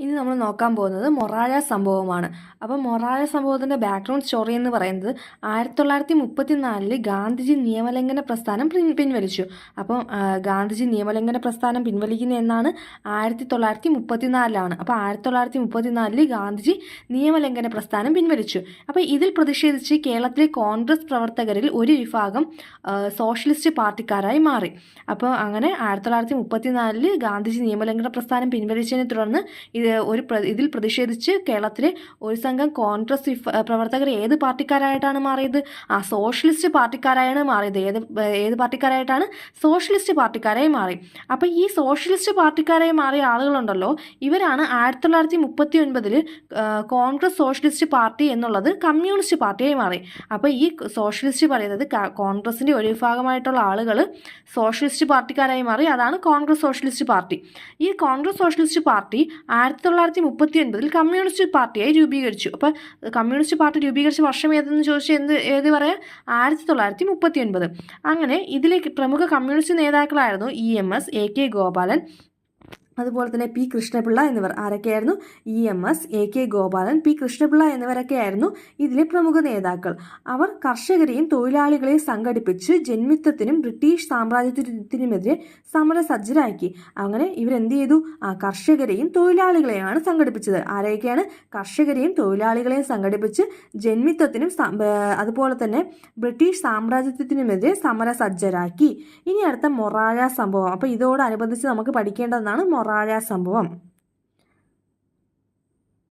ഇനി നമ്മൾ നോക്കാൻ പോകുന്നത് മൊറാഴ സംഭവമാണ്. അപ്പോൾ മൊറാഴ സംഭവത്തിൻ്റെ ബാക്ക്ഗ്രൗണ്ട് സ്റ്റോറി എന്ന് പറയുന്നത് 1934 ഗാന്ധിജി നിയമലംഘന പ്രസ്ഥാനം പിൻവലിച്ചു. അപ്പോൾ ഗാന്ധിജി നിയമലംഘന പ്രസ്ഥാനം പിൻവലിക്കുന്ന എന്നാണ് 1934. അപ്പോൾ 1934 ഗാന്ധിജി നിയമലംഘന പ്രസ്ഥാനം പിൻവലിച്ചു. അപ്പോൾ ഇതിൽ പ്രതിഷേധിച്ച് കേരളത്തിലെ കോൺഗ്രസ് പ്രവർത്തകരിൽ ഒരു വിഭാഗം സോഷ്യലിസ്റ്റ് പാർട്ടിക്കാരായി മാറി. അപ്പോൾ അങ്ങനെ 1934 ഗാന്ധിജി നിയമലംഘന പ്രസ്ഥാനം പിൻവലിച്ചതിനെ തുടർന്ന് ഇതിൽ പ്രതിഷേധിച്ച് കേരളത്തിലെ ഒരു സംഘം കോൺഗ്രസ് പ്രവർത്തകർ ഏത് പാർട്ടിക്കാരായിട്ടാണ് മാറിയത്? സോഷ്യലിസ്റ്റ് പാർട്ടിക്കാരായാണ് മാറിയത്. ഏത് പാർട്ടിക്കാരായിട്ടാണ്? സോഷ്യലിസ്റ്റ് പാർട്ടിക്കാരായി മാറി. അപ്പോൾ ഈ സോഷ്യലിസ്റ്റ് പാർട്ടിക്കാരായി മാറിയ ആളുകളുണ്ടല്ലോ, ഇവരാണ് 1939 കോൺഗ്രസ് സോഷ്യലിസ്റ്റ് പാർട്ടി എന്നുള്ളത് കമ്മ്യൂണിസ്റ്റ് പാർട്ടിയായി മാറി. അപ്പോൾ ഈ സോഷ്യലിസ്റ്റ് പറയുന്നത് കോൺഗ്രസിൻ്റെ ഒരു വിഭാഗമായിട്ടുള്ള ആളുകൾ സോഷ്യലിസ്റ്റ് പാർട്ടിക്കാരായി മാറി. അതാണ് കോൺഗ്രസ് സോഷ്യലിസ്റ്റ് പാർട്ടി. ഈ കോൺഗ്രസ് സോഷ്യലിസ്റ്റ് പാർട്ടി 1939 കമ്മ്യൂണിസ്റ്റ് പാർട്ടിയായി രൂപീകരിച്ചു. അപ്പോൾ കമ്മ്യൂണിസ്റ്റ് പാർട്ടി രൂപീകരിച്ച വർഷം ഏതെന്ന് ചോദിച്ചാൽ ഏത് പറയാം? 1939. അങ്ങനെ ഇതിലേക്ക് പ്രമുഖ കമ്മ്യൂണിസ്റ്റ് നേതാക്കളായിരുന്നു EMS, AK ഗോപാലൻ, അതുപോലെ തന്നെ P കൃഷ്ണപിള്ള എന്നിവർ. ആരൊക്കെയായിരുന്നു? EMS, AK Gopalan, P Krishnapillai എന്നിവരൊക്കെയായിരുന്നു ഇതിലെ പ്രമുഖ നേതാക്കൾ. അവർ കർഷകരെയും തൊഴിലാളികളെയും സംഘടിപ്പിച്ച് ജന്മിത്വത്തിനും ബ്രിട്ടീഷ് സാമ്രാജ്യത്തിനുമെതിരെ സമരസജ്ജരാക്കി. അങ്ങനെ ഇവരെന്ത് ചെയ്തു? കർഷകരെയും തൊഴിലാളികളെയാണ് സംഘടിപ്പിച്ചത്. ആരൊക്കെയാണ്? കർഷകരെയും തൊഴിലാളികളെയും സംഘടിപ്പിച്ച് ജന്മിത്വത്തിനും അതുപോലെ തന്നെ ബ്രിട്ടീഷ് സാമ്രാജ്യത്തിനുമെതിരെ സമരസജ്ജരാക്കി. ഇനി അടുത്ത മൊറാഴ സംഭവം. അപ്പോൾ ഇതോടനുബന്ധിച്ച് നമുക്ക് പഠിക്കേണ്ടതാണ് മൊറാഴ സംഭവം.